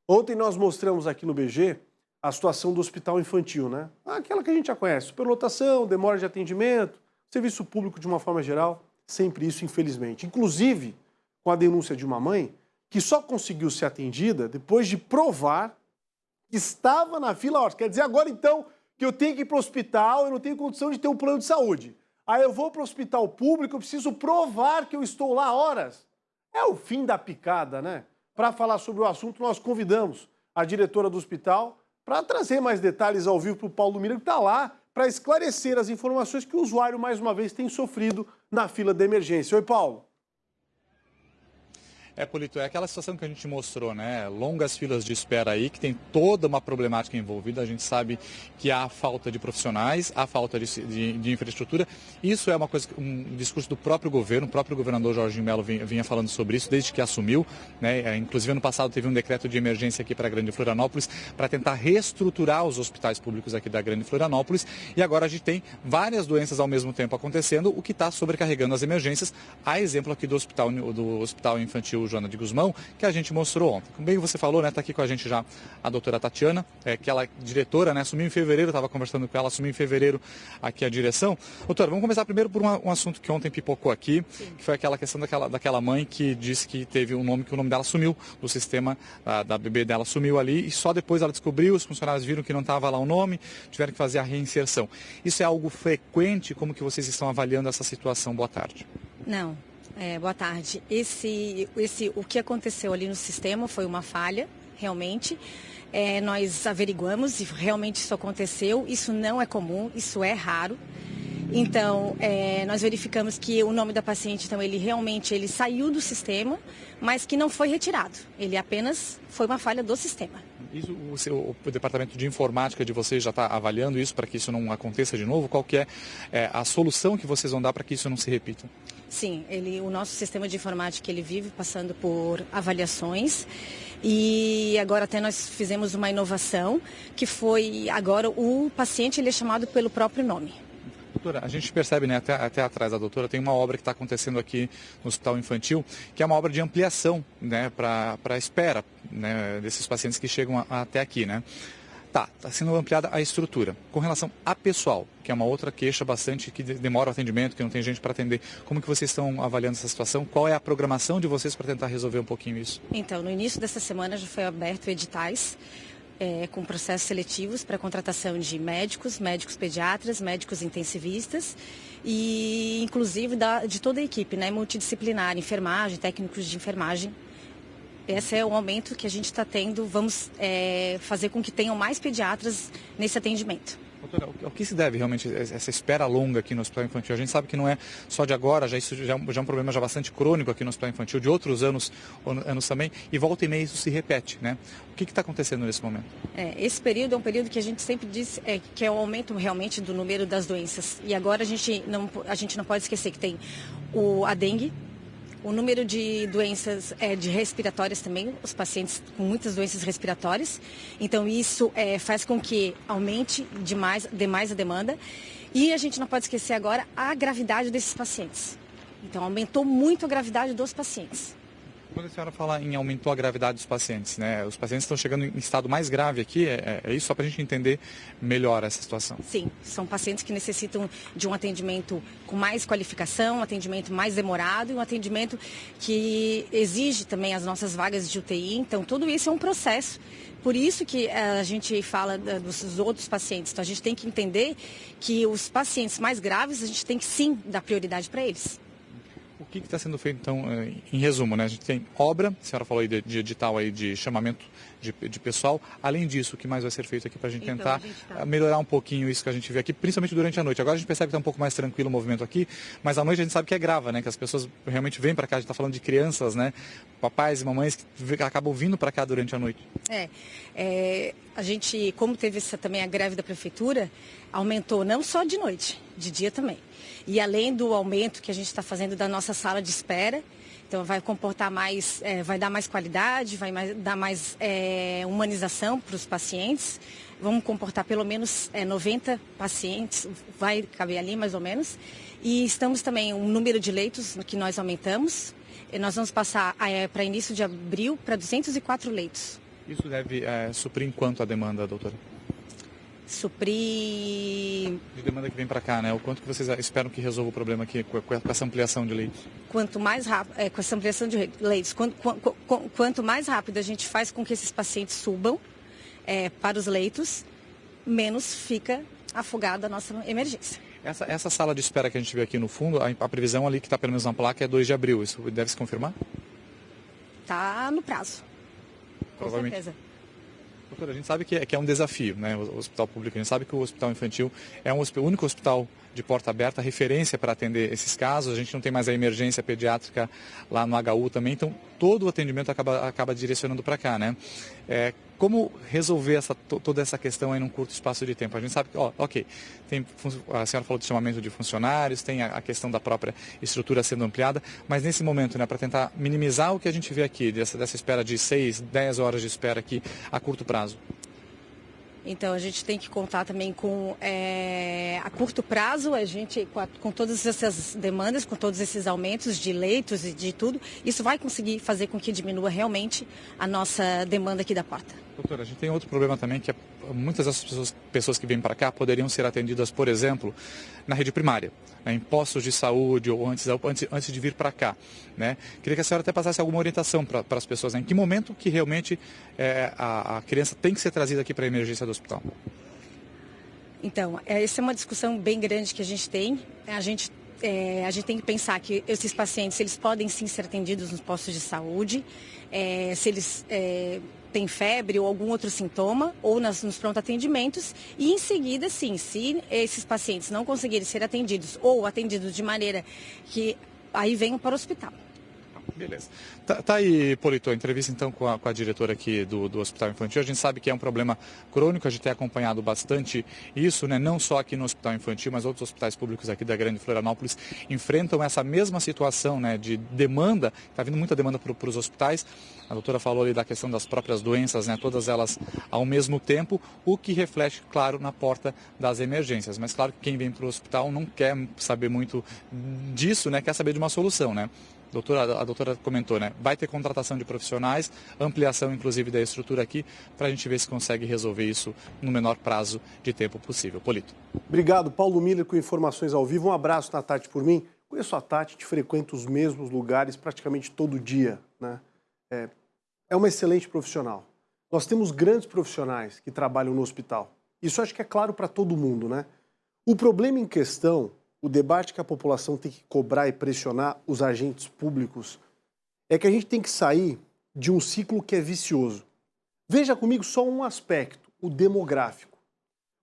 Ontem nós mostramos aqui no BG a situação do hospital infantil, né? Aquela que a gente já conhece, superlotação, demora de atendimento, serviço público de uma forma geral, sempre isso, infelizmente. Inclusive, com a denúncia de uma mãe que só conseguiu ser atendida depois de provar que estava na fila. Ó, quer dizer, agora então que eu tenho que ir para o hospital, eu não tenho condição de ter um plano de saúde. Aí eu vou para o hospital público, eu preciso provar que eu estou lá horas. É o fim da picada, né? Para falar sobre o assunto, nós convidamos a diretora do hospital para trazer mais detalhes ao vivo para o Paulo Mira, que está lá para esclarecer as informações que o usuário, mais uma vez, tem sofrido na fila de emergência. Oi, Paulo. Polito, é aquela situação que a gente mostrou, né? Longas filas de espera aí, que tem toda uma problemática envolvida. A gente sabe que há falta de profissionais, há falta de infraestrutura. Isso é uma coisa, um discurso do próprio governo. O próprio governador Jorginho Melo vinha falando sobre isso desde que assumiu, né? Inclusive, ano passado teve um decreto de emergência aqui para a Grande Florianópolis para tentar reestruturar os hospitais públicos aqui da Grande Florianópolis. E agora a gente tem várias doenças ao mesmo tempo acontecendo, o que está sobrecarregando as emergências. Há exemplo aqui do hospital infantil Joana de Guzmão, que a gente mostrou ontem. Como bem você falou, né, está aqui com a gente já a doutora Tatiana, que ela é diretora, né, assumiu em fevereiro, estava conversando com ela, assumiu em fevereiro aqui a direção. Doutora, vamos começar primeiro por um assunto que ontem pipocou aqui, que foi aquela questão daquela mãe que disse que teve um nome, que o nome dela sumiu do sistema, da bebê dela sumiu ali, e só depois ela descobriu, os funcionários viram que não estava lá o nome, tiveram que fazer a reinserção. Isso é algo frequente? Como que vocês estão avaliando essa situação? Boa tarde. Não. Boa tarde. O que aconteceu ali no sistema foi uma falha, realmente. Nós averiguamos e realmente isso aconteceu. Isso não é comum, isso é raro. Então, nós verificamos que o nome da paciente, então, ele saiu do sistema, mas que não foi retirado. Ele apenas foi uma falha do sistema. Isso, o departamento de informática de vocês já está avaliando isso para que isso não aconteça de novo? Qual que é a solução que vocês vão dar para que isso não se repita? Sim, o nosso sistema de informática ele vive passando por avaliações e agora até nós fizemos uma inovação que foi agora o paciente ele é chamado pelo próprio nome. Doutora, a gente percebe, né, até atrás da doutora, tem uma obra que está acontecendo aqui no Hospital Infantil, que é uma obra de ampliação, né, para a espera, né, desses pacientes que chegam até aqui, né? Está sendo ampliada a estrutura. Com relação a pessoal, que é uma outra queixa bastante que demora o atendimento, que não tem gente para atender, como que vocês estão avaliando essa situação? Qual é a programação de vocês para tentar resolver um pouquinho isso? Então, no início dessa semana já foi aberto editais com processos seletivos para contratação de médicos pediatras, médicos intensivistas e inclusive de toda a equipe, né, multidisciplinar, enfermagem, técnicos de enfermagem. Esse é o aumento que a gente está tendo. Vamos fazer com que tenham mais pediatras nesse atendimento. Doutora, o que se deve realmente essa espera longa aqui no Hospital Infantil? A gente sabe que não é só de agora, isso já é um problema já bastante crônico aqui no Hospital Infantil, de outros anos também, e volta e meia isso se repete, né? O que está acontecendo nesse momento? Esse período é um período que a gente sempre diz que é o aumento realmente do número das doenças. E agora a gente não pode esquecer que tem a dengue, o número de doenças de respiratórias também, os pacientes com muitas doenças respiratórias. Então, isso faz com que aumente demais a demanda. E a gente não pode esquecer agora a gravidade desses pacientes. Então, aumentou muito a gravidade dos pacientes. Quando a senhora fala em aumentou a gravidade dos pacientes, né? Os pacientes estão chegando em estado mais grave aqui, é isso só para a gente entender melhor essa situação? Sim, são pacientes que necessitam de um atendimento com mais qualificação, um atendimento mais demorado e um atendimento que exige também as nossas vagas de UTI. Então, tudo isso é um processo. Por isso que a gente fala dos outros pacientes. Então, a gente tem que entender que os pacientes mais graves, a gente tem que sim dar prioridade para eles. O que está sendo feito, então, em resumo, né? A gente tem obra, a senhora falou aí de edital aí de chamamento de pessoal. Além disso, o que mais vai ser feito aqui para a gente tentar melhorar um pouquinho isso que a gente vê aqui, principalmente durante a noite. Agora a gente percebe que está um pouco mais tranquilo o movimento aqui, mas à noite a gente sabe que é grave, né? Que as pessoas realmente vêm para cá, a gente está falando de crianças, né? Papais e mamães que acabam vindo para cá durante a noite. A gente, como teve também a greve da prefeitura, aumentou não só de noite, de dia também. E além do aumento que a gente está fazendo da nossa sala de espera, então vai comportar mais, vai dar mais qualidade, dar mais humanização para os pacientes. Vamos comportar pelo menos 90 pacientes, vai caber ali mais ou menos. E estamos também, um número de leitos que nós aumentamos. E nós vamos passar para início de abril para 204 leitos. Isso deve suprir em quanto a demanda, doutora? Suprir... De demanda que vem para cá, né? O quanto que vocês esperam que resolva o problema aqui com essa ampliação de leitos? Quanto mais rápido, com essa ampliação de leitos, quanto mais rápido a gente faz com que esses pacientes subam para os leitos, menos fica afogada a nossa emergência. Essa sala de espera que a gente vê aqui no fundo, a previsão ali que está pelo menos na placa é 2 de abril. Isso deve se confirmar? Está no prazo. Com certeza. Doutora, a gente sabe que é um desafio, né? O hospital público. A gente sabe que o hospital infantil é o único hospital de porta aberta, referência para atender esses casos. A gente não tem mais a emergência pediátrica lá no HU também, então todo o atendimento acaba direcionando para cá, né? Como resolver toda essa questão aí num curto espaço de tempo? A gente sabe que, a senhora falou de chamamento de funcionários, tem a questão da própria estrutura sendo ampliada, mas nesse momento, né, para tentar minimizar o que a gente vê aqui, dessa espera de 6, 10 horas de espera aqui a curto prazo. Então, a gente tem que contar também com, a curto prazo, a gente, com todas essas demandas, com todos esses aumentos de leitos e de tudo, isso vai conseguir fazer com que diminua realmente a nossa demanda aqui da porta. Doutora, a gente tem outro problema também, que muitas das pessoas que vêm para cá poderiam ser atendidas, por exemplo, na rede primária, né, em postos de saúde ou antes de vir para cá, né? Queria que a senhora até passasse alguma orientação para as pessoas, né? Em que momento que realmente a criança tem que ser trazida aqui para a emergência do hospital? Então, essa é uma discussão bem grande que a gente tem. A gente tem que pensar que esses pacientes, eles podem sim ser atendidos nos postos de saúde, se eles têm febre ou algum outro sintoma, ou nos pronto atendimentos, e em seguida, sim, se esses pacientes não conseguirem ser atendidos ou atendidos de maneira que aí venham para o hospital. Beleza. Tá aí, Polito, a entrevista então com a diretora aqui do Hospital Infantil. A gente sabe que é um problema crônico, a gente tem acompanhado bastante isso, né? Não só aqui no Hospital Infantil, mas outros hospitais públicos aqui da Grande Florianópolis enfrentam essa mesma situação, né, de demanda. Está vindo muita demanda para os hospitais. A doutora falou ali da questão das próprias doenças, né? Todas elas ao mesmo tempo, o que reflete, claro, na porta das emergências. Mas claro que quem vem para o hospital não quer saber muito disso, né? Quer saber de uma solução, né? A doutora comentou, né? Vai ter contratação de profissionais, ampliação inclusive da estrutura aqui, para a gente ver se consegue resolver isso no menor prazo de tempo possível. Polito. Obrigado, Paulo Miller, com informações ao vivo. Um abraço na Tati por mim. Conheço a Tati, a gente frequenta os mesmos lugares praticamente todo dia, né? É uma excelente profissional. Nós temos grandes profissionais que trabalham no hospital. Isso acho que é claro para todo mundo, né? O problema em questão, o debate que a população tem que cobrar e pressionar os agentes públicos, é que a gente tem que sair de um ciclo que é vicioso. Veja comigo só um aspecto, o demográfico.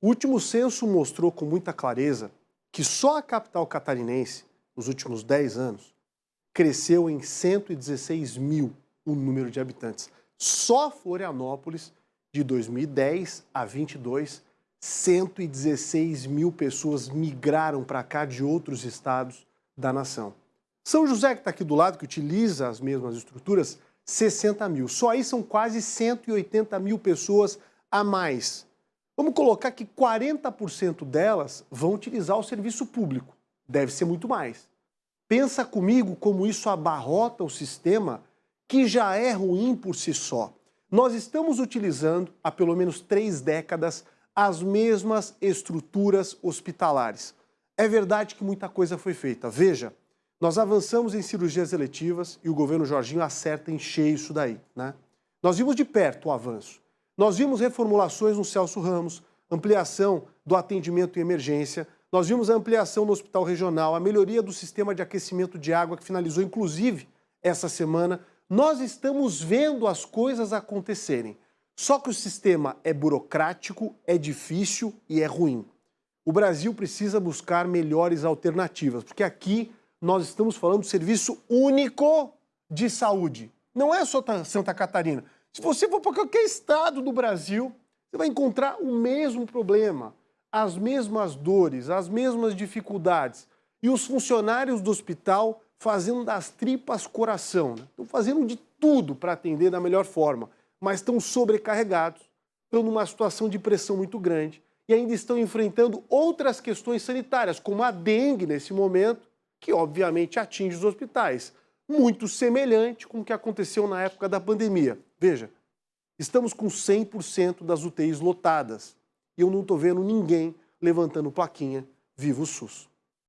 O último censo mostrou com muita clareza que só a capital catarinense, nos últimos 10 anos, cresceu em 116 mil o número de habitantes. Só Florianópolis, de 2010 a 22, 116 mil pessoas migraram para cá de outros estados da nação. São José, que está aqui do lado, que utiliza as mesmas estruturas, 60 mil. Só aí são quase 180 mil pessoas a mais. Vamos colocar que 40% delas vão utilizar o serviço público. Deve ser muito mais. Pensa comigo como isso abarrota o sistema, que já é ruim por si só. Nós estamos utilizando, há pelo menos 3 décadas, as mesmas estruturas hospitalares. É verdade que muita coisa foi feita. Veja, nós avançamos em cirurgias eletivas e o governo Jorginho acerta em cheio isso daí, né? Nós vimos de perto o avanço. Nós vimos reformulações no Celso Ramos, ampliação do atendimento em emergência, nós vimos a ampliação no hospital regional, a melhoria do sistema de aquecimento de água, que finalizou inclusive essa semana. Nós estamos vendo as coisas acontecerem. Só que o sistema é burocrático, é difícil e é ruim. O Brasil precisa buscar melhores alternativas, porque aqui nós estamos falando de serviço único de saúde. Não é só Santa Catarina. Se você for para qualquer estado do Brasil, você vai encontrar o mesmo problema, as mesmas dores, as mesmas dificuldades. E os funcionários do hospital fazendo das tripas coração, né? Estão fazendo de tudo para atender da melhor forma, mas estão sobrecarregados, estão numa situação de pressão muito grande e ainda estão enfrentando outras questões sanitárias, como a dengue nesse momento, que obviamente atinge os hospitais. Muito semelhante com o que aconteceu na época da pandemia. Veja, Estamos com 100% das UTIs lotadas. E eu não estou vendo ninguém levantando plaquinha Viva o SUS.